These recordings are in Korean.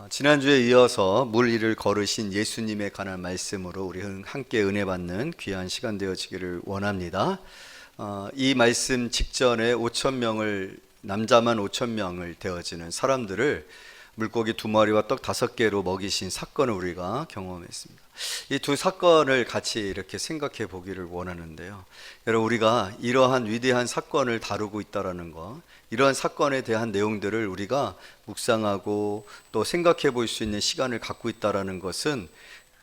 지난주에 이어서 물 위를 걸으신 예수님에 관한 말씀으로 우리 함께 은혜 받는 귀한 시간 되어지기를 원합니다. 이 말씀 직전에 5,000명을 남자만 5,000명을 되어지는 사람들을 물고기 2마리와 떡 5개로 먹이신 사건을 우리가 경험했습니다. 이 두 사건을 같이 이렇게 생각해 보기를 원하는데요. 여러분, 우리가 이러한 위대한 사건을 다루고 있다는 것, 이러한 사건에 대한 내용들을 우리가 묵상하고 또 생각해 볼 수 있는 시간을 갖고 있다는 것은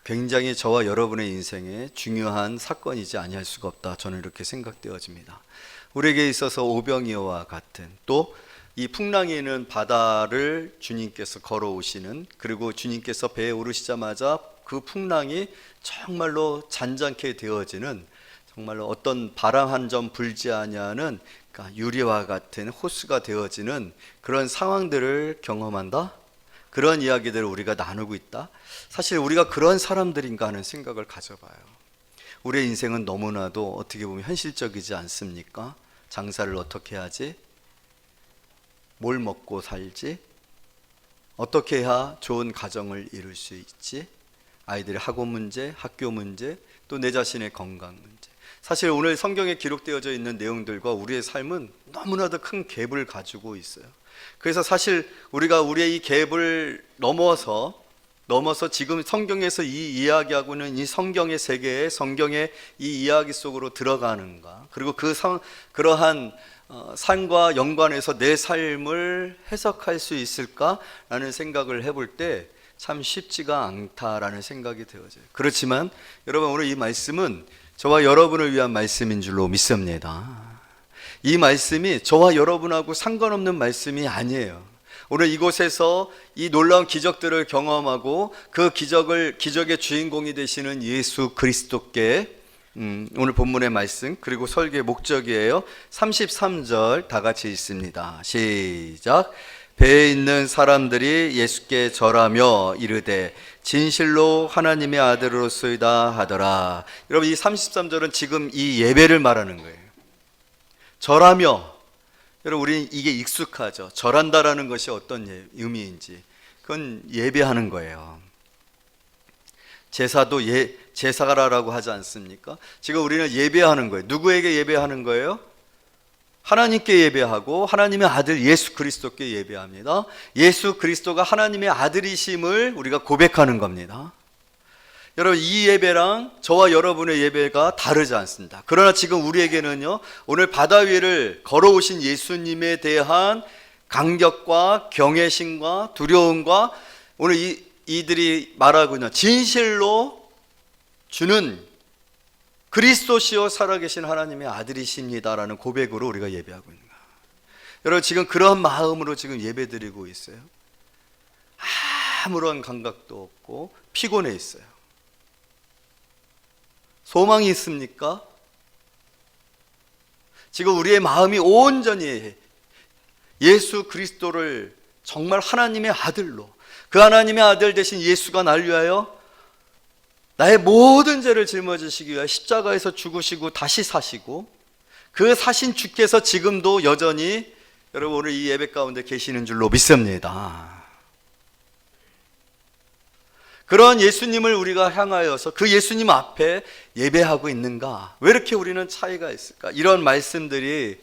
굉장히 저와 여러분의 인생에 중요한 사건이지 아니할 수가 없다, 저는 이렇게 생각되어집니다. 우리에게 있어서 오병이어와 같은, 또 이 풍랑이 있는 바다를 주님께서 걸어오시는, 그리고 주님께서 배에 오르시자마자 그 풍랑이 정말로 잔잔케 되어지는, 정말로 어떤 바람 한 점 불지 아니하는, 그러니까 유리와 같은 호수가 되어지는 그런 상황들을 경험한다? 그런 이야기들을 우리가 나누고 있다? 사실 우리가 그런 사람들인가 하는 생각을 가져봐요. 우리의 인생은 너무나도 어떻게 보면 현실적이지 않습니까? 장사를 어떻게 하지? 뭘 먹고 살지? 어떻게 해야 좋은 가정을 이룰 수 있지? 아이들의 학업 문제, 학교 문제, 또 내 자신의 건강 문제. 사실 오늘 성경에 기록되어져 있는 내용들과 우리의 삶은 너무나도 큰 갭을 가지고 있어요. 그래서 사실 우리가 우리의 이 갭을 넘어서 지금 성경에서 이 이야기하고는 이 성경의 세계에, 성경의 이 이야기 속으로 들어가는가, 그리고 그러한 삶과 연관해서 내 삶을 해석할 수 있을까라는 생각을 해볼 때 참 쉽지가 않다라는 생각이 되어져요. 그렇지만 여러분, 오늘 이 말씀은 저와 여러분을 위한 말씀인 줄로 믿습니다. 이 말씀이 저와 여러분하고 상관없는 말씀이 아니에요. 오늘 이곳에서 이 놀라운 기적들을 경험하고 그 기적의 주인공이 되시는 예수 그리스도께 오늘 본문의 말씀, 그리고 설교의 목적이에요. 33절 다 같이 읽습니다. 시작. 배에 있는 사람들이 예수께 절하며 이르되 진실로 하나님의 아들로소이다 하더라. 여러분, 이 33절은 지금 이 예배를 말하는 거예요. 절하며, 여러분, 우리는 이게 익숙하죠. 절한다라는 것이 어떤 의미인지. 그건 예배하는 거예요. 제사도 제사라고 하지 않습니까? 지금 우리는 예배하는 거예요. 누구에게 예배하는 거예요? 하나님께 예배하고 하나님의 아들 예수 그리스도께 예배합니다. 예수 그리스도가 하나님의 아들이심을 우리가 고백하는 겁니다. 여러분, 이 예배랑 저와 여러분의 예배가 다르지 않습니다. 그러나 지금 우리에게는요, 오늘 바다 위를 걸어오신 예수님에 대한 감격과 경외심과 두려움과 오늘 이들이 말하고는 진실로 주는 그리스도시요 살아계신 하나님의 아들이십니다라는 고백으로 우리가 예배하고 있는 거예요. 여러분, 지금 그런 마음으로 지금 예배드리고 있어요. 아무런 감각도 없고 피곤해 있어요. 소망이 있습니까? 지금 우리의 마음이 온전히 예수 그리스도를 정말 하나님의 아들로, 그 하나님의 아들 되신 예수가 날 위하여 나의 모든 죄를 짊어지시기 위하여 십자가에서 죽으시고 다시 사시고, 그 사신 주께서 지금도 여전히 여러분 오늘 이 예배 가운데 계시는 줄로 믿습니다. 그런 예수님을 우리가 향하여서 그 예수님 앞에 예배하고 있는가? 왜 이렇게 우리는 차이가 있을까? 이런 말씀들이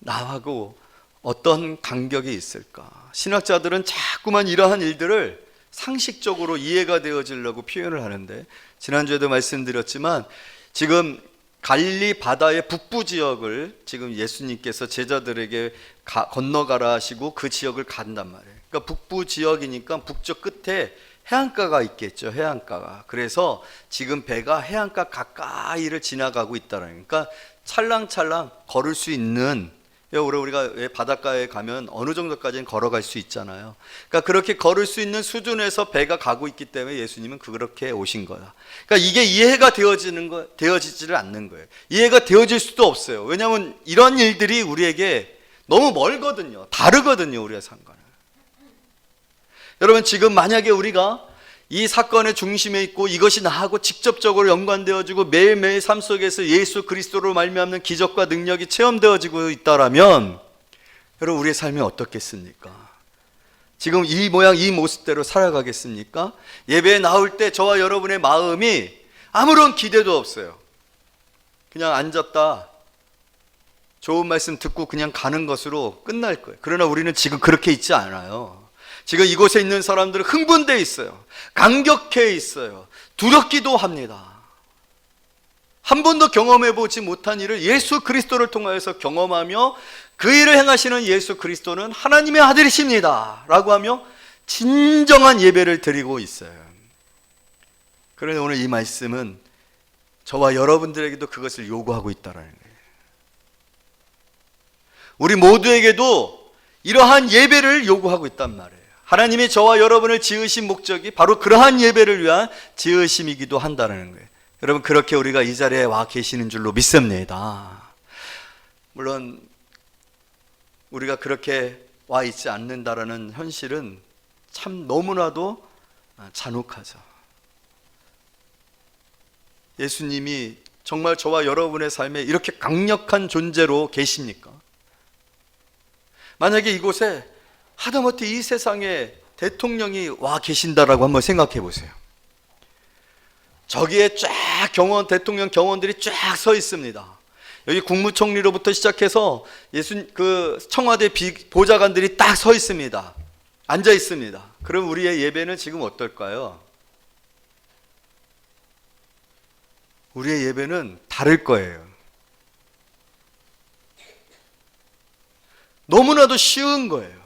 나하고 어떤 간격이 있을까? 신학자들은 자꾸만 이러한 일들을 상식적으로 이해가 되어지려고 표현을 하는데, 지난주에도 말씀드렸지만 지금 갈릴리 바다의 북부 지역을 지금 예수님께서 제자들에게 건너가라 하시고 그 지역을 간단 말이에요. 그러니까 북부 지역이니까 북쪽 끝에 해안가가 있겠죠. 해안가가. 그래서 지금 배가 해안가 가까이를 지나가고 있다는, 그러니까 찰랑찰랑 걸을 수 있는, 우리가 왜 바닷가에 가면 어느 정도까지는 걸어갈 수 있잖아요. 그러니까 그렇게 걸을 수 있는 수준에서 배가 가고 있기 때문에 예수님은 그렇게 오신 거다. 그러니까 이게 이해가 되어지지를 않는 거예요. 이해가 되어질 수도 없어요. 왜냐하면 이런 일들이 우리에게 너무 멀거든요. 다르거든요, 우리의 상관은. 여러분, 지금 만약에 우리가 이 사건의 중심에 있고 이것이 나하고 직접적으로 연관되어지고 매일매일 삶 속에서 예수 그리스도로 말미암는 기적과 능력이 체험되어지고 있다라면 여러분, 우리의 삶이 어떻겠습니까? 지금 이 모양 이 모습대로 살아가겠습니까? 예배에 나올 때 저와 여러분의 마음이 아무런 기대도 없어요. 그냥 앉았다 좋은 말씀 듣고 그냥 가는 것으로 끝날 거예요. 그러나 우리는 지금 그렇게 있지 않아요. 지금 이곳에 있는 사람들은 흥분되어 있어요. 감격해 있어요. 두렵기도 합니다. 한 번도 경험해 보지 못한 일을 예수 그리스도를 통하여서 경험하며 그 일을 행하시는 예수 그리스도는 하나님의 아들이십니다 라고 하며 진정한 예배를 드리고 있어요. 그런데 오늘 이 말씀은 저와 여러분들에게도 그것을 요구하고 있다는 거예요. 우리 모두에게도 이러한 예배를 요구하고 있단 말이에요. 하나님이 저와 여러분을 지으신 목적이 바로 그러한 예배를 위한 지으심이기도 한다는 거예요. 여러분, 그렇게 우리가 이 자리에 와 계시는 줄로 믿습니다. 물론 우리가 그렇게 와 있지 않는다라는 현실은 참 너무나도 잔혹하죠. 예수님이 정말 저와 여러분의 삶에 이렇게 강력한 존재로 계십니까? 만약에 이곳에 하다못해 이 세상에 대통령이 와 계신다라고 한번 생각해 보세요. 저기에 쫙 대통령 경원들이 쫙 서 있습니다. 여기 국무총리로부터 시작해서 청와대 보좌관들이 딱 서 있습니다. 앉아 있습니다. 그럼 우리의 예배는 지금 어떨까요? 우리의 예배는 다를 거예요. 너무나도 쉬운 거예요.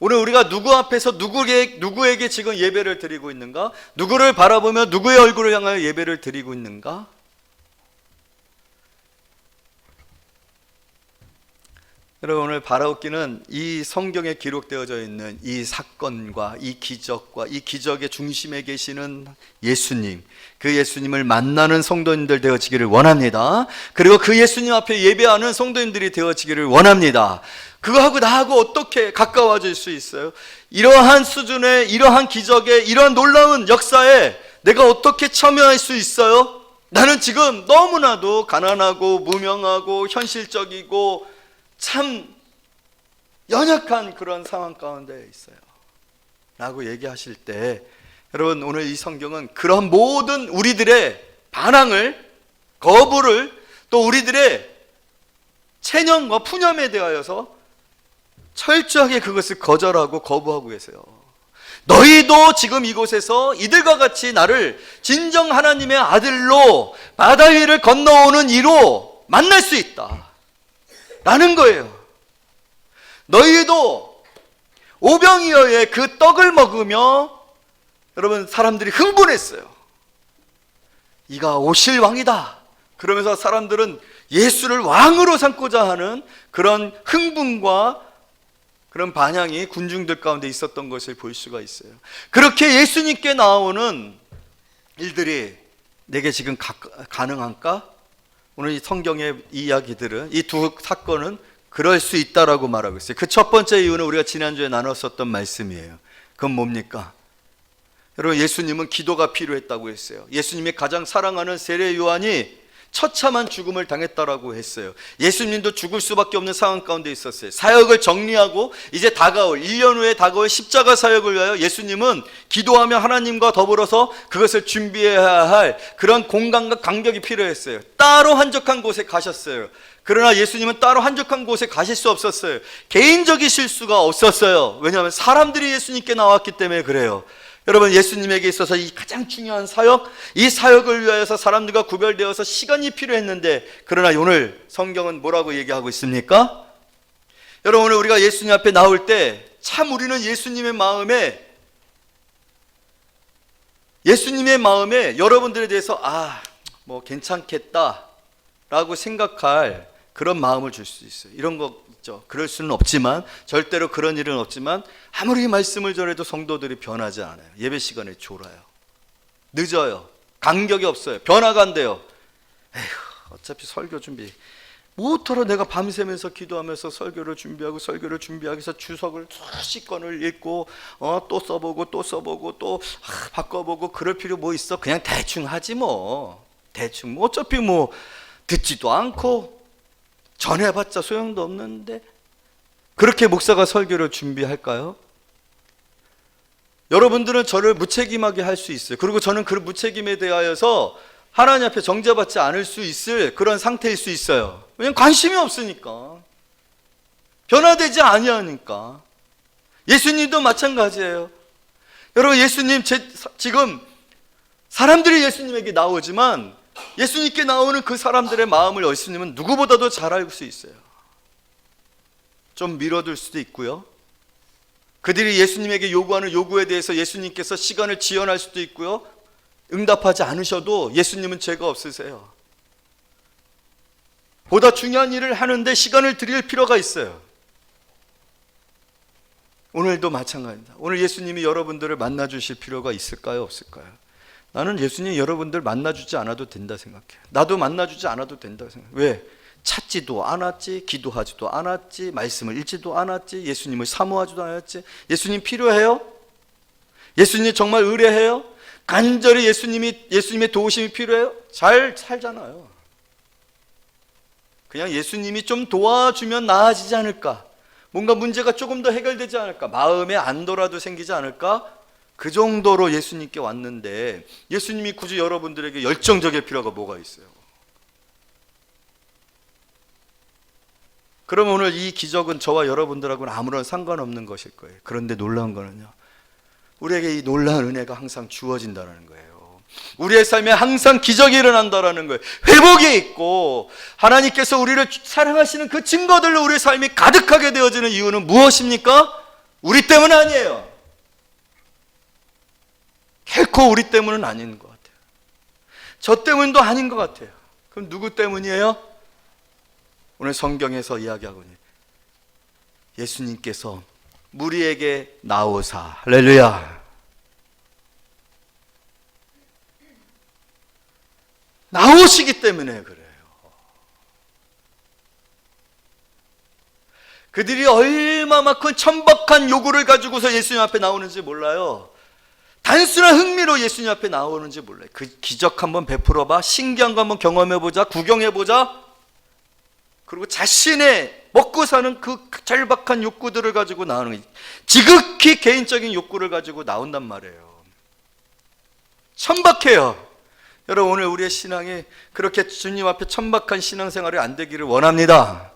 오늘 우리가 누구 앞에서 누구에게 지금 예배를 드리고 있는가? 누구를 바라보며 누구의 얼굴을 향하여 예배를 드리고 있는가? 여러분, 오늘 바라옵기는 이 성경에 기록되어져 있는 이 사건과 이 기적과 이 기적의 중심에 계시는 예수님, 그 예수님을 만나는 성도님들 되어지기를 원합니다. 그리고 그 예수님 앞에 예배하는 성도님들이 되어지기를 원합니다. 그거하고 나하고 어떻게 가까워질 수 있어요? 이러한 수준의, 이러한 기적의, 이러한 놀라운 역사에 내가 어떻게 참여할 수 있어요? 나는 지금 너무나도 가난하고 무명하고 현실적이고 참 연약한 그런 상황 가운데 있어요 라고 얘기하실 때, 여러분, 오늘 이 성경은 그런 모든 우리들의 반항을, 거부를, 또 우리들의 체념과 푸념에 대하여서 철저하게 그것을 거절하고 거부하고 계세요. 너희도 지금 이곳에서 이들과 같이 나를 진정 하나님의 아들로 바다 위를 건너오는 이로 만날 수 있다 라는 거예요. 너희도 오병이어의 그 떡을 먹으며, 여러분, 사람들이 흥분했어요. 이가 오실 왕이다 그러면서 사람들은 예수를 왕으로 삼고자 하는 그런 흥분과 그런 반향이 군중들 가운데 있었던 것을 볼 수가 있어요. 그렇게 예수님께 나오는 일들이 내게 지금 가능한가? 오늘 이 성경의 이야기들은, 이 두 사건은 그럴 수 있다라고 말하고 있어요. 그 첫 번째 이유는 우리가 지난주에 나눴었던 말씀이에요. 그건 뭡니까? 여러분, 예수님은 기도가 필요했다고 했어요. 예수님이 가장 사랑하는 세례 요한이 처참한 죽음을 당했다라고 했어요. 예수님도 죽을 수밖에 없는 상황 가운데 있었어요. 사역을 정리하고 이제 다가올 1년 후에 다가올 십자가 사역을 위하여 예수님은 기도하며 하나님과 더불어서 그것을 준비해야 할 그런 공간과 간격이 필요했어요. 따로 한적한 곳에 가셨어요. 그러나 예수님은 따로 한적한 곳에 가실 수 없었어요. 개인적이실 수가 없었어요. 왜냐하면 사람들이 예수님께 나왔기 때문에 그래요. 여러분, 예수님에게 있어서 이 가장 중요한 사역, 이 사역을 위하여서 사람들과 구별되어서 시간이 필요했는데, 그러나 오늘 성경은 뭐라고 얘기하고 있습니까? 여러분, 오늘 우리가 예수님 앞에 나올 때 참 우리는 예수님의 마음에 여러분들에 대해서 뭐 괜찮겠다 라고 생각할 그런 마음을 줄 수 있어요. 이런 거 있죠. 그럴 수는 없지만, 절대로 그런 일은 없지만, 아무리 말씀을 전해도 성도들이 변하지 않아요. 예배 시간에 졸아요, 늦어요, 간격이 없어요, 변화가 안 돼요. 에휴, 어차피 설교 준비 뭐더러 내가 밤새면서 기도하면서 설교를 준비하기 위해서 주석을 수십 권을 읽고 또 써보고 또 바꿔보고 그럴 필요 뭐 있어? 그냥 대충 하지 뭐. 대충 뭐 어차피 뭐 듣지도 않고 전해봤자 소용도 없는데, 그렇게 목사가 설교를 준비할까요? 여러분들은 저를 무책임하게 할 수 있어요. 그리고 저는 그 무책임에 대하여서 하나님 앞에 정죄받지 않을 수 있을 그런 상태일 수 있어요. 왜냐하면 관심이 없으니까, 변화되지 아니하니까. 예수님도 마찬가지예요. 여러분, 예수님 지금 사람들이 예수님에게 나오지만 예수님께 나오는 그 사람들의 마음을 예수님은 누구보다도 잘 알 수 있어요. 좀 밀어둘 수도 있고요, 그들이 예수님에게 요구하는 요구에 대해서 예수님께서 시간을 지연할 수도 있고요, 응답하지 않으셔도 예수님은 죄가 없으세요. 보다 중요한 일을 하는데 시간을 드릴 필요가 있어요. 오늘도 마찬가지입니다. 오늘 예수님이 여러분들을 만나주실 필요가 있을까요, 없을까요? 나는 예수님이 여러분들 만나주지 않아도 된다 생각해요. 나도 만나주지 않아도 된다 생각해요. 왜? 찾지도 않았지, 기도하지도 않았지, 말씀을 읽지도 않았지, 예수님을 사모하지도 않았지. 예수님 필요해요? 예수님 정말 의뢰해요? 간절히 예수님의 도우심이 필요해요? 잘 살잖아요. 그냥 예수님이 좀 도와주면 나아지지 않을까, 뭔가 문제가 조금 더 해결되지 않을까, 마음에 안도라도 생기지 않을까, 그 정도로 예수님께 왔는데 예수님이 굳이 여러분들에게 열정적일 필요가 뭐가 있어요? 그럼 오늘 이 기적은 저와 여러분들하고는 아무런 상관없는 것일 거예요. 그런데 놀라운 거는요, 우리에게 이 놀라운 은혜가 항상 주어진다는 거예요. 우리의 삶에 항상 기적이 일어난다는 거예요. 회복이 있고 하나님께서 우리를 사랑하시는 그 증거들로 우리의 삶이 가득하게 되어지는 이유는 무엇입니까? 우리 때문 아니에요. 결코 우리 때문은 아닌 것 같아요. 저 때문도 아닌 것 같아요. 그럼 누구 때문이에요? 오늘 성경에서 이야기하고 있는 예수님께서 무리에게 나오사, 할렐루야, 나오시기 때문에 그래요. 그들이 얼마만큼 천박한 요구를 가지고서 예수님 앞에 나오는지 몰라요. 단순한 흥미로 예수님 앞에 나오는지 몰라요. 그 기적 한번 베풀어봐, 신기한 거 한번 경험해보자, 구경해보자, 그리고 자신의 먹고 사는 그 절박한 욕구들을 가지고 나오는 거예요. 지극히 개인적인 욕구를 가지고 나온단 말이에요. 천박해요. 여러분, 오늘 우리의 신앙이 그렇게 주님 앞에 천박한 신앙생활이 안 되기를 원합니다.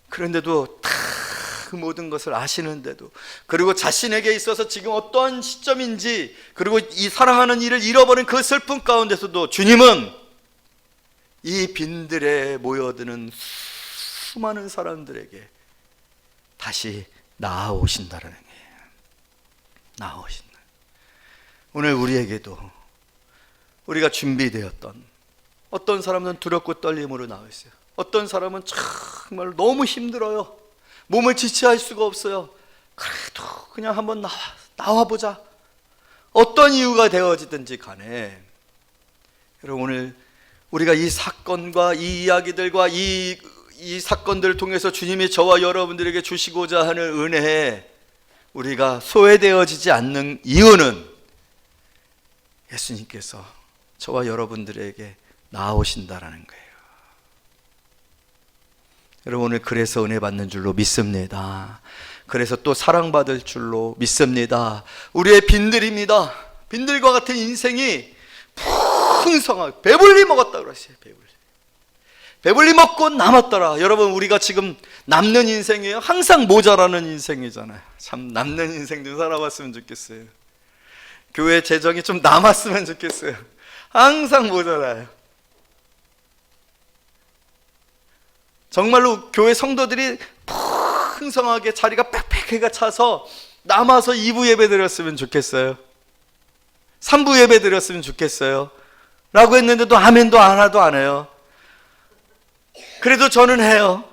그런데도 다 그 모든 것을 아시는데도, 그리고 자신에게 있어서 지금 어떠한 시점인지, 그리고 이 사랑하는 이를 잃어버린 그 슬픔 가운데서도 주님은 이 빈들에 모여드는 수많은 사람들에게 다시 나아오신다는 거예요. 나아오신다. 오늘 우리에게도 우리가 준비되었던, 어떤 사람은 두렵고 떨림으로 나와 있어요. 어떤 사람은 정말 너무 힘들어요. 몸을 지체할 수가 없어요. 그래도 그냥 한번 나와보자. 어떤 이유가 되어지든지 간에, 여러분, 오늘 우리가 이 사건과 이 이야기들과 이 사건들을 통해서 주님이 저와 여러분들에게 주시고자 하는 은혜에 우리가 소외되어지지 않는 이유는 예수님께서 저와 여러분들에게 나아오신다라는 거예요. 여러분, 오늘 그래서 은혜 받는 줄로 믿습니다. 그래서 또 사랑받을 줄로 믿습니다. 우리의 빈들입니다. 빈들과 같은 인생이 풍성하게 배불리 먹었다 그러세요. 배불리 먹고 남았더라. 여러분, 우리가 지금 남는 인생이에요? 항상 모자라는 인생이잖아요. 참 남는 인생 좀 살아봤으면 좋겠어요. 교회 재정이 좀 남았으면 좋겠어요. 항상 모자라요. 정말로 교회 성도들이 풍성하게 자리가 빽빽하게 차서 남아서 2부 예배 드렸으면 좋겠어요. 3부 예배 드렸으면 좋겠어요. 라고 했는데도 아멘도 하나도 안 해요. 그래도 저는 해요.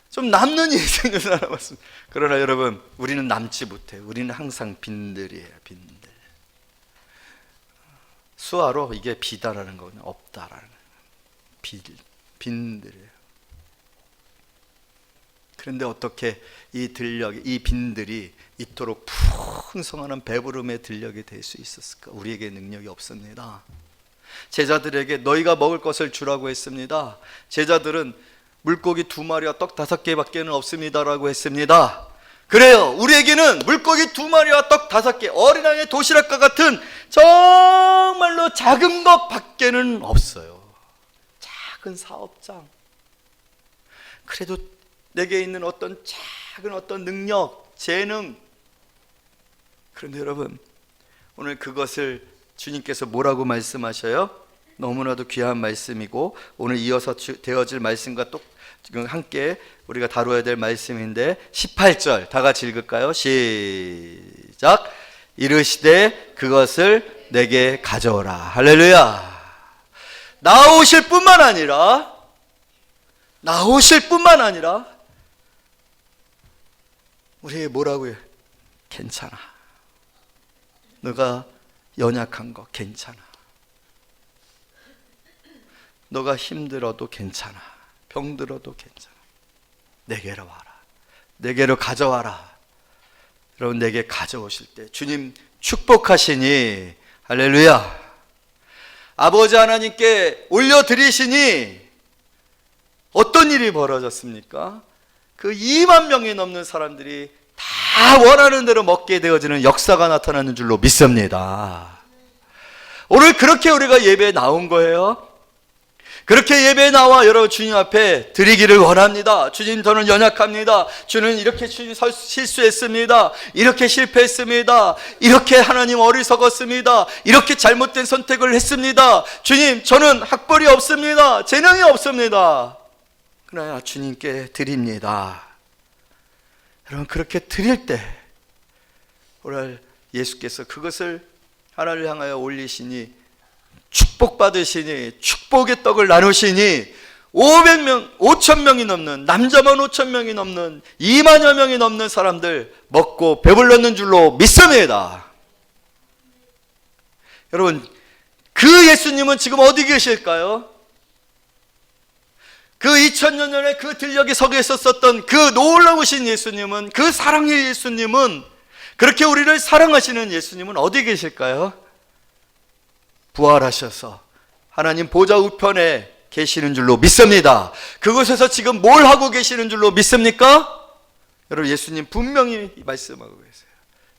좀 남는 인생을 살아봤습니다. 그러나 여러분, 우리는 남지 못해요. 우리는 항상 빈들이에요. 빈들. 수화로 이게 비다라는 거는 없다라는 거예요. 빈들이에요. 그런데 어떻게 이 빈들이 이토록 풍성한 배부름의 들녘이 될 수 있었을까? 우리에게 능력이 없습니다. 제자들에게 너희가 먹을 것을 주라고 했습니다. 제자들은 물고기 2마리와 떡 5개밖에는 없습니다라고 했습니다. 그래요. 우리에게는 물고기 2마리와 떡 5개, 어린아이의 도시락과 같은 정말로 작은 것밖에는 없어요. 작은 사업장. 그래도 내게 있는 어떤 작은 어떤 능력, 재능. 그런데 여러분, 오늘 그것을 주님께서 뭐라고 말씀하셔요? 너무나도 귀한 말씀이고 오늘 이어서 되어질 말씀과 또 지금 함께 우리가 다루어야 될 말씀인데 18절 다 같이 읽을까요? 시작. 이르시되 그것을 내게 가져오라. 할렐루야. 나오실 뿐만 아니라 우리에게 뭐라고 해요? 괜찮아. 너가 연약한 거 괜찮아. 너가 힘들어도 괜찮아. 병들어도 괜찮아. 내게로 와라. 내게로 가져와라. 여러분, 내게 가져오실 때 주님 축복하시니 할렐루야. 아버지 하나님께 올려드리시니 어떤 일이 벌어졌습니까? 그 2만 명이 넘는 사람들이 다 원하는 대로 먹게 되어지는 역사가 나타나는 줄로 믿습니다. 오늘 그렇게 우리가 예배에 나온 거예요. 그렇게 예배에 나와 여러분 주님 앞에 드리기를 원합니다. 주님, 저는 연약합니다. 주는 이렇게 실수했습니다. 이렇게 실패했습니다. 이렇게 하나님 어리석었습니다. 이렇게 잘못된 선택을 했습니다. 주님, 저는 학벌이 없습니다. 재능이 없습니다. 그러나 주님께 드립니다. 여러분, 그렇게 드릴 때 오늘 예수께서 그것을 하나님을 향하여 올리시니 축복받으시니 축복의 떡을 나누시니 5,000명이 넘는, 남자만 5,000명이 넘는 2만여 명이 넘는 사람들 먹고 배불렀는 줄로 믿습니다. 여러분, 그 예수님은 지금 어디 계실까요? 그 2000년 전에 그 들녘에 서 계셨었던 그 놀라우신 예수님은, 그 사랑의 예수님은, 그렇게 우리를 사랑하시는 예수님은 어디 계실까요? 부활하셔서 하나님 보좌 우편에 계시는 줄로 믿습니다. 그곳에서 지금 뭘 하고 계시는 줄로 믿습니까? 여러분, 예수님 분명히 말씀하고 계세요.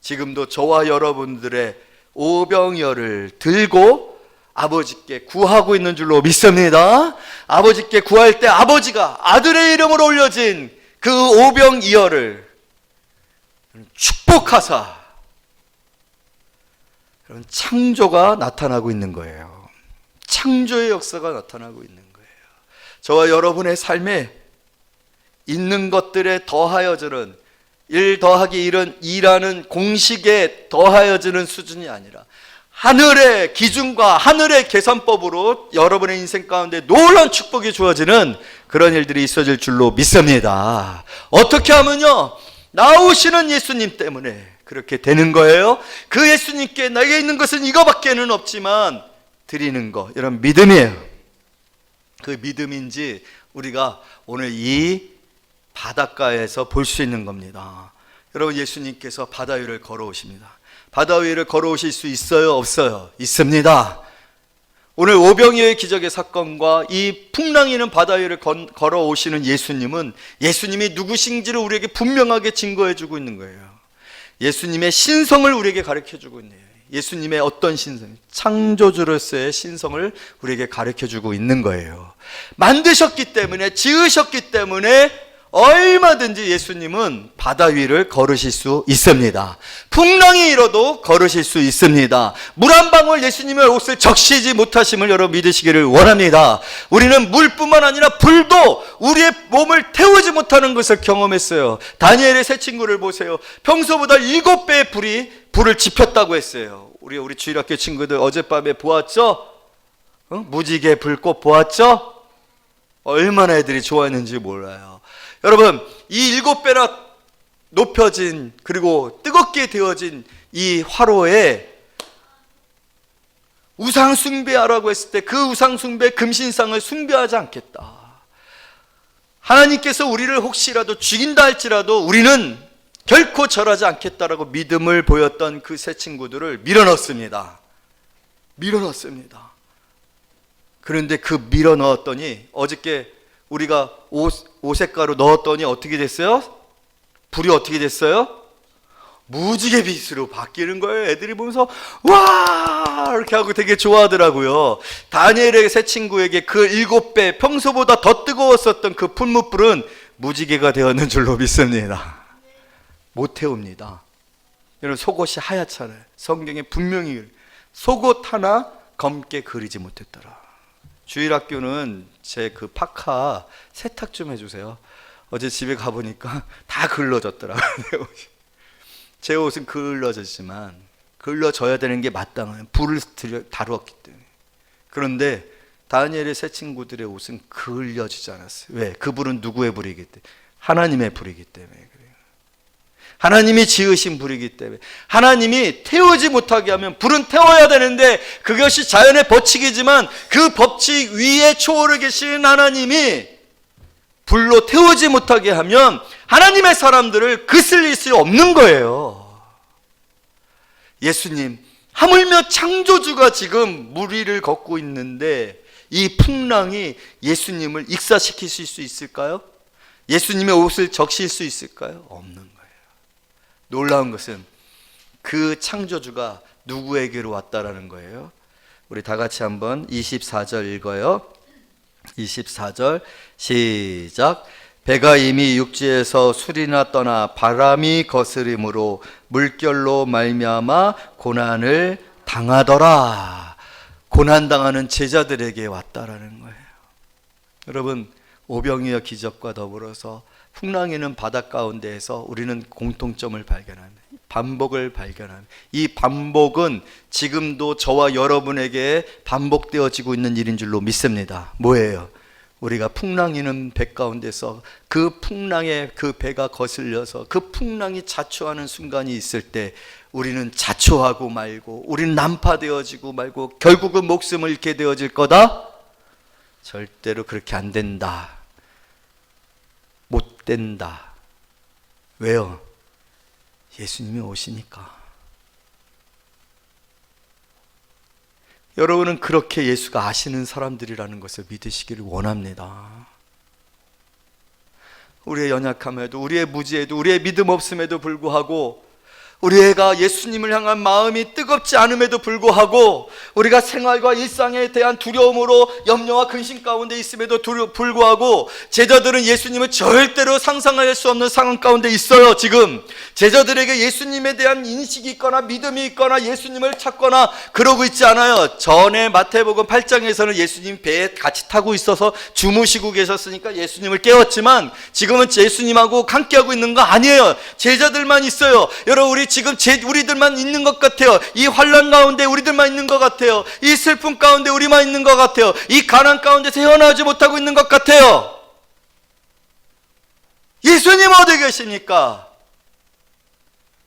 지금도 저와 여러분들의 오병이어를 들고 아버지께 구하고 있는 줄로 믿습니다. 아버지께 구할 때 아버지가 아들의 이름으로 올려진 그 오병이어를 축복하사 그런 창조가 나타나고 있는 거예요. 창조의 역사가 나타나고 있는 거예요. 저와 여러분의 삶에 있는 것들에 더하여지는 1 더하기 1은 2라는 공식에 더하여지는 수준이 아니라 하늘의 기준과 하늘의 계산법으로 여러분의 인생 가운데 놀라운 축복이 주어지는 그런 일들이 있어질 줄로 믿습니다. 어떻게 하면요? 나오시는 예수님 때문에 그렇게 되는 거예요. 그 예수님께 나에게 있는 것은 이거밖에는 없지만 드리는 거, 이런 믿음이에요. 그 믿음인지 우리가 오늘 이 바닷가에서 볼 수 있는 겁니다. 여러분, 예수님께서 바다 위를 걸어오십니다. 바다 위를 걸어오실 수 있어요? 없어요? 있습니다. 오늘 오병이어의 기적의 사건과 이 풍랑이는 바다 위를 걸어오시는 예수님은 예수님이 누구신지를 우리에게 분명하게 증거해주고 있는 거예요. 예수님의 신성을 우리에게 가르쳐주고 있네요. 예수님의 어떤 신성? 창조주로서의 신성을 우리에게 가르쳐주고 있는 거예요. 만드셨기 때문에, 지으셨기 때문에 얼마든지 예수님은 바다 위를 걸으실 수 있습니다. 풍랑이 일어도 걸으실 수 있습니다. 물 한 방울 예수님의 옷을 적시지 못하심을 여러분 믿으시기를 원합니다. 우리는 물뿐만 아니라 불도 우리의 몸을 태우지 못하는 것을 경험했어요. 다니엘의 세 친구를 보세요. 평소보다 7배의 불을 지폈다고 했어요. 우리 주일학교 친구들 어젯밤에 보았죠? 무지개 불꽃 보았죠? 얼마나 애들이 좋아했는지 몰라요. 여러분, 이 7배나 높여진 그리고 뜨겁게 되어진 이 화로에 우상 숭배하라고 했을 때 그 우상 숭배, 금신상을 숭배하지 않겠다. 하나님께서 우리를 혹시라도 죽인다 할지라도 우리는 결코 절하지 않겠다라고 믿음을 보였던 그 세 친구들을 밀어넣습니다. 그런데 그 밀어 넣었더니 어저께 우리가 오색가루 넣었더니 어떻게 됐어요? 불이 어떻게 됐어요? 무지개 빛으로 바뀌는 거예요. 애들이 보면서 와 이렇게 하고 되게 좋아하더라고요. 다니엘의 세 친구에게 그 7배 평소보다 더 뜨거웠었던 그 풀무불은 무지개가 되었는 줄로 믿습니다. 못 태웁니다. 여러분 속옷이 하얗잖아요. 성경에 분명히 속옷 하나 검게 그리지 못했더라. 주일학교는 제 그 파카 세탁 좀 해주세요. 어제 집에 가보니까 다 글러졌더라고요. 제 옷은 글러졌지만 글러져야 되는 게 마땅해요. 불을 다루었기 때문에. 그런데 다니엘의 세 친구들의 옷은 글려지지 않았어요. 왜? 그 불은 누구의 불이기 때문에? 하나님의 불이기 때문에 그래요. 하나님이 지으신 불이기 때문에. 하나님이 태우지 못하게 하면 불은 태워야 되는데 그것이 자연의 법칙이지만 그 법칙 위에 초월해 계신 하나님이 불로 태우지 못하게 하면 하나님의 사람들을 거슬릴 수 없는 거예요. 예수님, 하물며 창조주가 지금 물 위를 걷고 있는데 이 풍랑이 예수님을 익사시킬 수 있을까요? 예수님의 옷을 적실 수 있을까요? 없는 거예요. 놀라운 것은 그 창조주가 누구에게로 왔다라는 거예요. 우리 다 같이 한번 24절 읽어요. 24절 시작. 배가 이미 육지에서 술이나 떠나 바람이 거스림으로 물결로 말미암아 고난을 당하더라. 고난당하는 제자들에게 왔다라는 거예요. 여러분, 오병이어 기적과 더불어서 풍랑이는 바다 가운데에서 우리는 공통점을 발견합니다. 반복을 발견합니다. 이 반복은 지금도 저와 여러분에게 반복되어지고 있는 일인 줄로 믿습니다. 뭐예요? 우리가 풍랑이는 배 가운데서 그 풍랑에 그 배가 거슬려서 그 풍랑이 자초하는 순간이 있을 때 우리는 자초하고 말고 우리는 난파되어지고 말고 결국은 목숨을 잃게 되어질 거다? 절대로 그렇게 안 된다. 못 된다. 왜요? 예수님이 오시니까. 여러분은 그렇게 예수가 아시는 사람들이라는 것을 믿으시기를 원합니다. 우리의 연약함에도 우리의 무지에도 우리의 믿음 없음에도 불구하고 우리가 예수님을 향한 마음이 뜨겁지 않음에도 불구하고 우리가 생활과 일상에 대한 두려움으로 염려와 근심 가운데 있음에도 불구하고 제자들은 예수님을 절대로 상상할 수 없는 상황 가운데 있어요. 지금 제자들에게 예수님에 대한 인식이 있거나 믿음이 있거나 예수님을 찾거나 그러고 있지 않아요. 전에 마태복음 8장에서는 예수님 배에 같이 타고 있어서 주무시고 계셨으니까 예수님을 깨웠지만 지금은 예수님하고 함께하고 있는 거 아니에요. 제자들만 있어요. 여러분, 우리 지금 우리들만 있는 것 같아요. 이 환난 가운데 우리들만 있는 것 같아요. 이 슬픔 가운데 우리만 있는 것 같아요. 이 가난 가운데서 헤어나오지 못하고 있는 것 같아요. 예수님 어디 계십니까?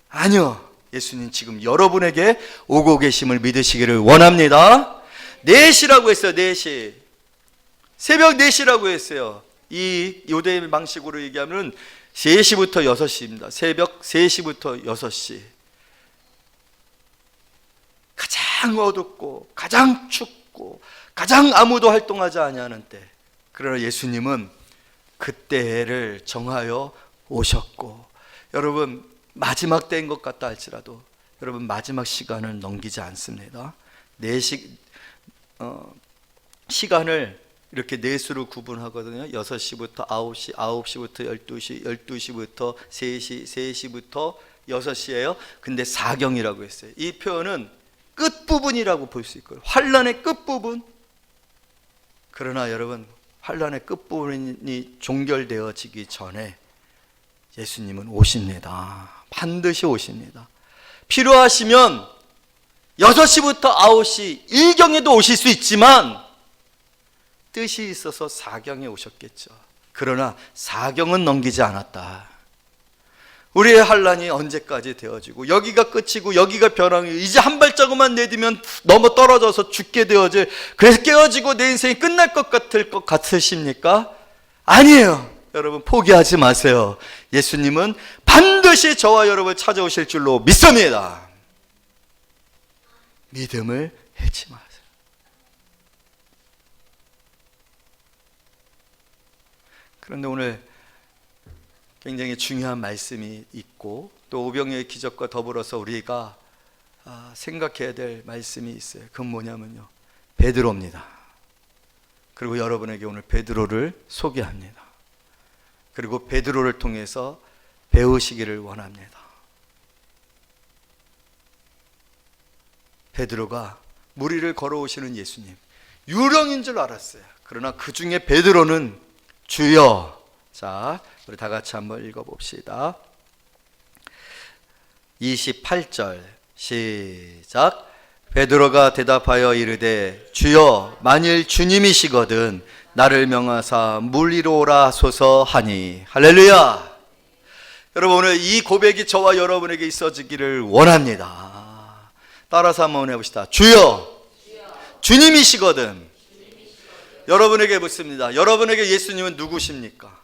아니요. 예수님 지금 여러분에게 오고 계심을 믿으시기를 원합니다. 4시라고 했어요. 4시. 새벽 4시라고 했어요. 이 요대 방식으로 얘기하면 3시부터 6시입니다. 새벽 3시부터 6시. 가장 어둡고 가장 춥고 가장 아무도 활동하지 아니하는 때. 그러나 예수님은 그때를 정하여 오셨고, 여러분 마지막 때인 것 같다 할지라도 여러분 마지막 시간을 넘기지 않습니다. 시간을 이렇게 넷으로 구분하거든요. 6시부터 9시, 9시부터 12시, 12시부터 3시, 3시부터 6시예요. 근데 사경이라고 했어요. 이 표현은 끝부분이라고 볼 수 있고요. 환란의 끝부분. 그러나 여러분, 환란의 끝부분이 종결되어지기 전에 예수님은 오십니다. 반드시 오십니다. 필요하시면 6시부터 9시 일경에도 오실 수 있지만 뜻이 있어서 사경에 오셨겠죠. 그러나 사경은 넘기지 않았다. 우리의 환란이 언제까지 되어지고 여기가 끝이고 여기가 벼랑이고 이제 한 발자국만 내디면 넘어 떨어져서 죽게 되어질, 그래서 깨어지고 내 인생이 끝날 것 같으십니까? 아니에요. 여러분 포기하지 마세요. 예수님은 반드시 저와 여러분을 찾아오실 줄로 믿습니다. 믿음을 잃지 마세요. 그런데 오늘 굉장히 중요한 말씀이 있고 또 오병이어의 기적과 더불어서 우리가 생각해야 될 말씀이 있어요. 그건 뭐냐면요, 베드로입니다. 그리고 여러분에게 오늘 베드로를 소개합니다. 그리고 베드로를 통해서 배우시기를 원합니다. 베드로가 물 위를 걸어오시는 예수님, 유령인 줄 알았어요. 그러나 그 중에 베드로는 주여. 자, 우리 다 같이 한번 읽어봅시다. 28절 시작. 베드로가 대답하여 이르되 주여, 만일 주님이시거든 나를 명하사 물 위로 오라 하소서 하니. 할렐루야. 여러분, 오늘 이 고백이 저와 여러분에게 있어지기를 원합니다. 따라서 한번 해봅시다. 주여, 주님이시거든. 여러분에게 묻습니다. 여러분에게 예수님은 누구십니까?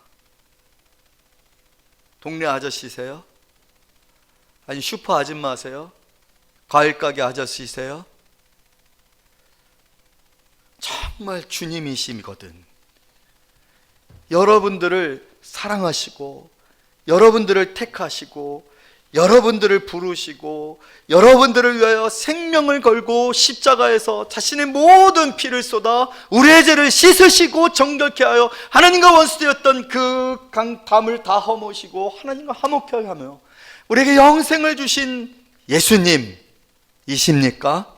동네 아저씨세요? 아니 슈퍼 아줌마세요? 과일 가게 아저씨세요? 정말 주님이시거든. 여러분들을 사랑하시고 여러분들을 택하시고 여러분들을 부르시고 여러분들을 위하여 생명을 걸고 십자가에서 자신의 모든 피를 쏟아 우리의 죄를 씻으시고 정결케 하여 하나님과 원수되었던 그 담을 다 허무시고 하나님과 화목케 하며 우리에게 영생을 주신 예수님이십니까?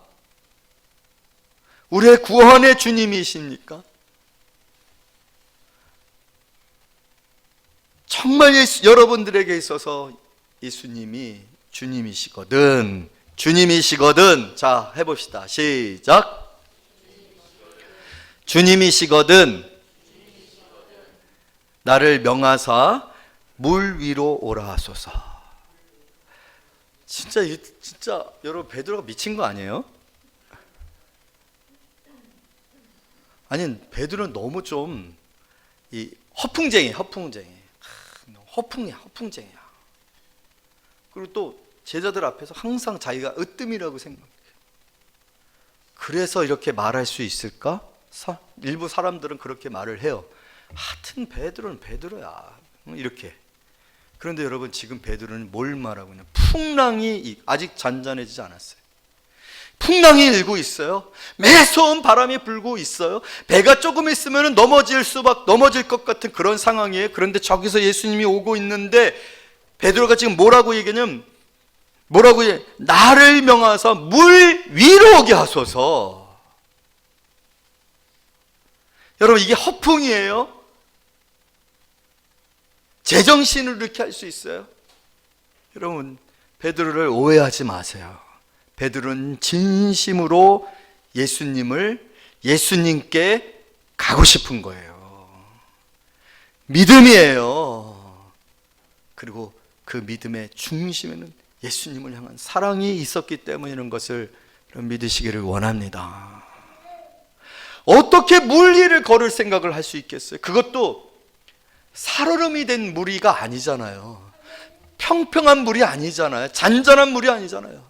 우리의 구원의 주님이십니까? 정말 여러분들에게 있어서 예수님이 주님이시거든. 주님이시거든. 자, 해봅시다. 시작. 주님이시거든 나를 명하사 물 위로 오라 하소서. 진짜 여러분, 베드로가 미친 거 아니에요? 아니, 베드로는 너무 좀 허풍쟁이야. 허풍쟁이야. 그리고 또 제자들 앞에서 항상 자기가 으뜸이라고 생각해요. 그래서 이렇게 말할 수 있을까? 일부 사람들은 그렇게 말을 해요. 하여튼 베드로는 베드로야, 이렇게. 그런데 여러분, 지금 베드로는 뭘 말하고 있냐? 풍랑이 아직 잔잔해지지 않았어요. 풍랑이 일고 있어요. 매서운 바람이 불고 있어요. 배가 조금 있으면 넘어질 것 같은 그런 상황이에요. 그런데 저기서 예수님이 오고 있는데 베드로가 지금 뭐라고 얘기하냐면, 나를 명하사 물 위로 오게 하소서. 여러분, 이게 허풍이에요? 제정신을 이렇게 할 수 있어요? 여러분, 베드로를 오해하지 마세요. 베드로는 진심으로 예수님께 가고 싶은 거예요. 믿음이에요. 그리고 그 믿음의 중심에는 예수님을 향한 사랑이 있었기 때문이라는 것을 믿으시기를 원합니다. 어떻게 물 위를 걸을 생각을 할 수 있겠어요? 그것도 살얼음이 된 물이가 아니잖아요. 평평한 물이 아니잖아요. 잔잔한 물이 아니잖아요.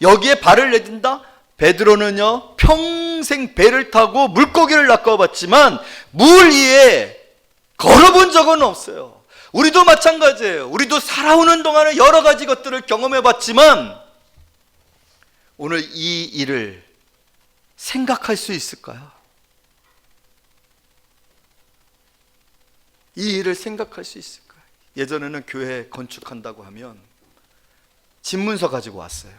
여기에 발을 내딘다? 베드로는요, 평생 배를 타고 물고기를 낚아봤지만 물 위에 걸어본 적은 없어요. 우리도 마찬가지예요. 우리도 살아오는 동안에 여러 가지 것들을 경험해봤지만 오늘 이 일을 생각할 수 있을까요? 이 일을 생각할 수 있을까요? 예전에는 교회 건축한다고 하면 집문서 가지고 왔어요.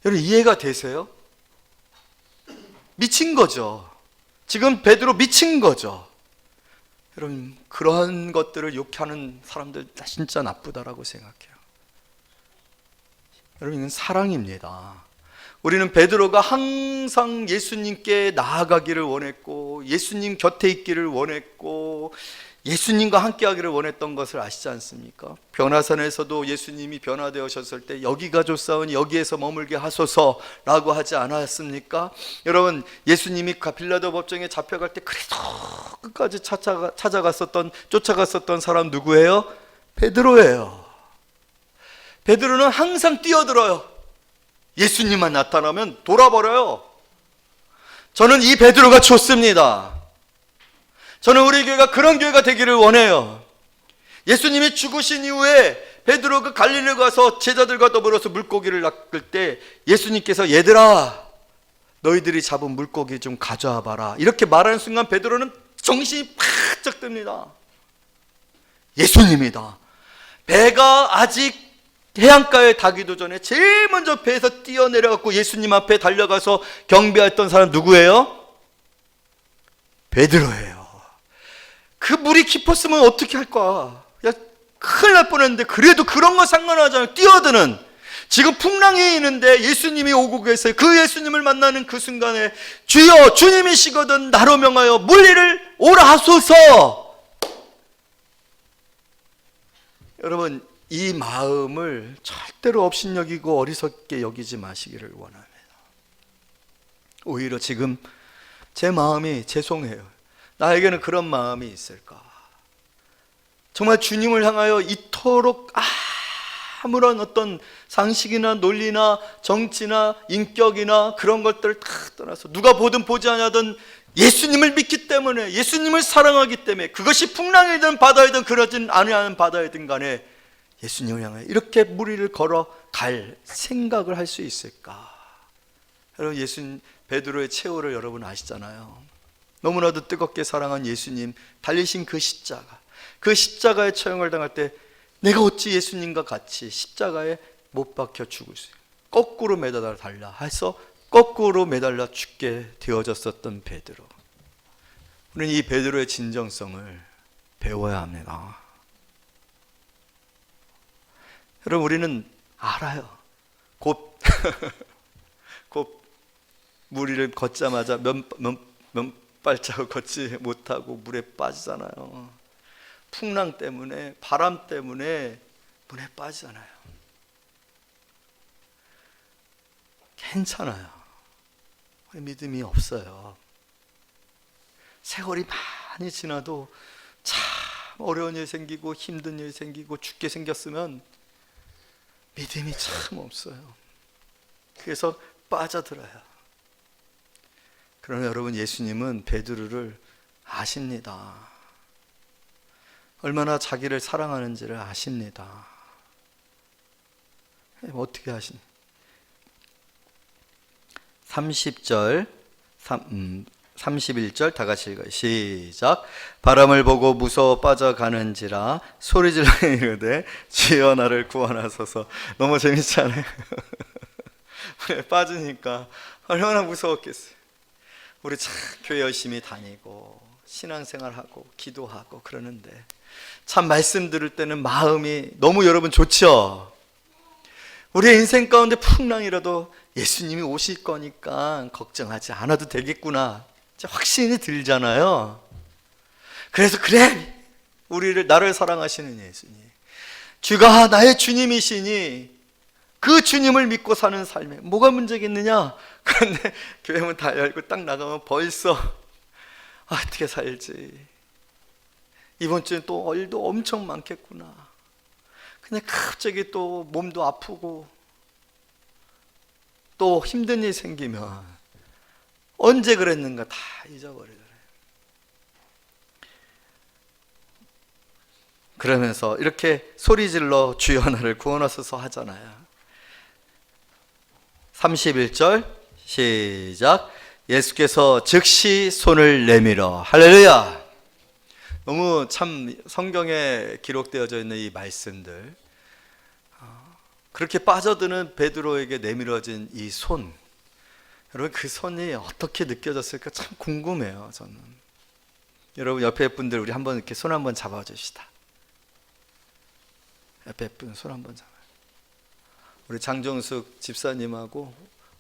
여러분, 이해가 되세요? 미친 거죠. 지금 베드로 미친 거죠. 여러분, 그런 것들을 욕하는 사람들 진짜 나쁘다라고 생각해요. 여러분, 이건 사랑입니다. 우리는 베드로가 항상 예수님께 나아가기를 원했고 예수님 곁에 있기를 원했고 예수님과 함께 하기를 원했던 것을 아시지 않습니까? 변화산에서도 예수님이 변화되어셨을 때 여기가 좋사오니 여기에서 머물게 하소서라고 하지 않았습니까? 여러분, 예수님이 빌라도 법정에 잡혀갈 때 그래도 끝까지 쫓아갔었던 사람 누구예요? 베드로예요. 베드로는 항상 뛰어들어요. 예수님만 나타나면 돌아버려요. 저는 이 베드로가 좋습니다. 저는 우리 교회가 그런 교회가 되기를 원해요. 예수님이 죽으신 이후에 베드로가 갈릴리 가서 제자들과 더불어서 물고기를 낚을 때 예수님께서 얘들아 너희들이 잡은 물고기 좀 가져와 봐라 이렇게 말하는 순간 베드로는 정신이 바짝 듭니다. 예수님이다. 배가 아직 해안가에 닿기도 전에 제일 먼저 배에서 뛰어내려갖고 예수님 앞에 달려가서 경배했던 사람 누구예요? 베드로예요. 그 물이 깊었으면 어떻게 할까? 야, 큰일 날 뻔했는데 그래도 그런 거 상관하잖아요. 뛰어드는. 지금 풍랑이 있는데 예수님이 오고 계세요. 그 예수님을 만나는 그 순간에 주여 주님이시거든 나로 명하여 물 위를 오라 하소서. 여러분 이 마음을 절대로 업신여기고 어리석게 여기지 마시기를 원합니다. 오히려 지금 제 마음이 죄송해요. 나에게는 그런 마음이 있을까? 정말 주님을 향하여 이토록 아무런 어떤 상식이나 논리나 정치나 인격이나 그런 것들을 다 떠나서 누가 보든 보지 않냐든 예수님을 믿기 때문에 예수님을 사랑하기 때문에 그것이 풍랑이든 바다이든 그러진 아니하는 바다이든 간에 예수님을 향해 이렇게 물 위를 걸어갈 생각을 할 수 있을까? 여러분 예수님 베드로의 최후를 여러분 아시잖아요. 너무나도 뜨겁게 사랑한 예수님 달리신 그 십자가, 그 십자가의 처형을 당할 때 내가 어찌 예수님과 같이 십자가에 못 박혀 죽을 수 있어요. 거꾸로 매달려 달라 해서 거꾸로 매달려 죽게 되어졌었던 베드로. 우리는 이 베드로의 진정성을 배워야 합니다. 여러분 우리는 알아요. 곧 물 위를 걷자마자 몇 발자국 걷지 못하고 물에 빠지잖아요. 풍랑 때문에 바람 때문에 물에 빠지잖아요. 괜찮아요. 믿음이 없어요. 세월이 많이 지나도 참 어려운 일 생기고 힘든 일 생기고 죽게 생겼으면 믿음이 참 없어요. 그래서 빠져들어요. 그러나 여러분 예수님은 베드로를 아십니다. 얼마나 자기를 사랑하는지를 아십니다. 어떻게 아시니? 30절 31절 다 같이 읽어요. 시작. 바람을 보고 무서워 빠져가는지라 소리질러 이르되 주여 나를 구원하소서. 너무 재밌지 않아요? 빠지니까 얼마나 무서웠겠어요. 우리 참 교회 열심히 다니고 신앙생활하고 기도하고 그러는데 참 말씀 들을 때는 마음이 너무 여러분 좋죠. 우리의 인생 가운데 풍랑이라도 예수님이 오실 거니까 걱정하지 않아도 되겠구나 확신이 들잖아요. 그래서 그래 나를 사랑하시는 예수님, 주가 나의 주님이시니 그 주님을 믿고 사는 삶에 뭐가 문제겠느냐. 그런데 교회 문 다 열고 딱 나가면 벌써 어떻게 살지, 이번 주엔 또 일도 엄청 많겠구나. 그냥 갑자기 또 몸도 아프고 또 힘든 일 생기면 언제 그랬는가 다 잊어버리더래요. 그러면서 이렇게 소리질러 주여 나를 구원하소서 하잖아요. 31절 시작. 예수께서 즉시 손을 내밀어. 할렐루야. 너무 참 성경에 기록되어져 있는 이 말씀들, 그렇게 빠져드는 베드로에게 내밀어진 이 손, 여러분 그 손이 어떻게 느껴졌을까 참 궁금해요. 저는 여러분 옆에 분들 우리 한번 이렇게 손 한번 잡아줍시다. 옆에 분 손 한번 잡아요. 우리 장정숙 집사님하고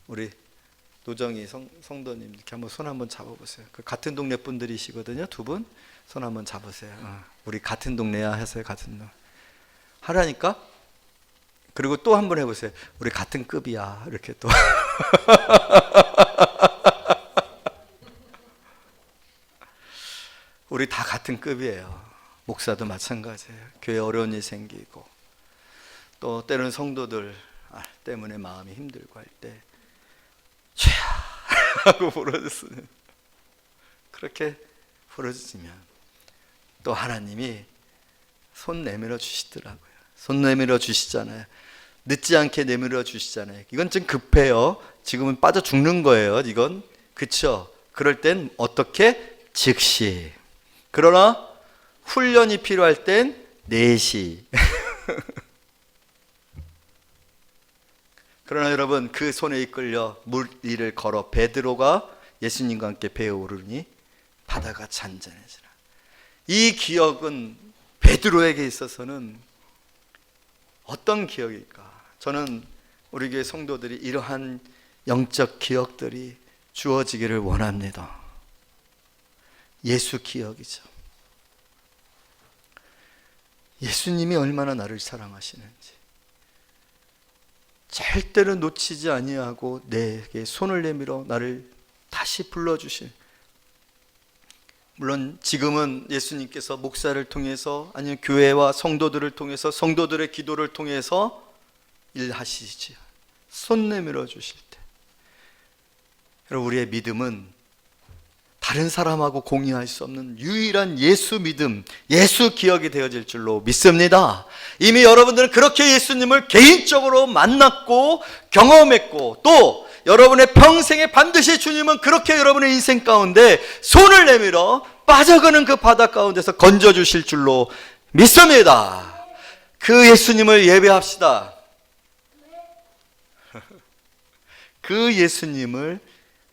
우리 노정희 성도님 이렇게 한번 손 한번 잡아보세요. 그 같은 동네 분들이시거든요. 두 분 손 한번 잡으세요. 우리 같은 동네야 하세요. 같은 동네 하라니까. 그리고 또 한번 해보세요. 우리 같은 급이야. 이렇게 또 우리 다 같은 급이에요. 목사도 마찬가지예요. 교회 어려운 일 생기고 또 때로는 성도들 때문에 마음이 힘들고 할 때 주야 하고 부르짖으면, 그렇게 부르짖으면 또 하나님이 손 내밀어 주시더라고요. 손 내밀어 주시잖아요. 늦지 않게 내밀어 주시잖아요. 이건 좀 급해요. 지금은 빠져 죽는 거예요. 이건, 그쵸? 그럴 땐 어떻게? 즉시. 그러나 훈련이 필요할 땐 내시. 그러나 여러분, 그 손에 이끌려 물 위를 걸어 베드로가 예수님과 함께 배에 오르니 바다가 잔잔해지라. 이 기억은 베드로에게 있어서는 어떤 기억일까? 저는 우리 교회 성도들이 이러한 영적 기억들이 주어지기를 원합니다. 예수 기억이죠. 예수님이 얼마나 나를 사랑하시는지 절대로 놓치지 아니하고 내게 손을 내밀어 나를 다시 불러주실, 물론 지금은 예수님께서 목사를 통해서 아니면 교회와 성도들을 통해서 성도들의 기도를 통해서 일하시지, 손 내밀어 주실 때 여러분, 우리의 믿음은 다른 사람하고 공유할 수 없는 유일한 예수 믿음, 예수 기억이 되어질 줄로 믿습니다. 이미 여러분들은 그렇게 예수님을 개인적으로 만났고 경험했고, 또 여러분의 평생에 반드시 주님은 그렇게 여러분의 인생 가운데 손을 내밀어 빠져가는 그 바다 가운데서 건져주실 줄로 믿습니다. 그 예수님을 예배합시다. 그 예수님을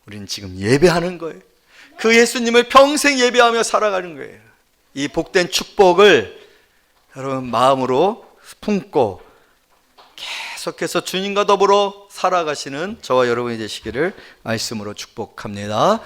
우리는 지금 예배하는 거예요. 그 예수님을 평생 예배하며 살아가는 거예요. 이 복된 축복을 여러분 마음으로 품고 계속해서 주님과 더불어 살아가시는 저와 여러분이 되시기를 말씀으로 축복합니다.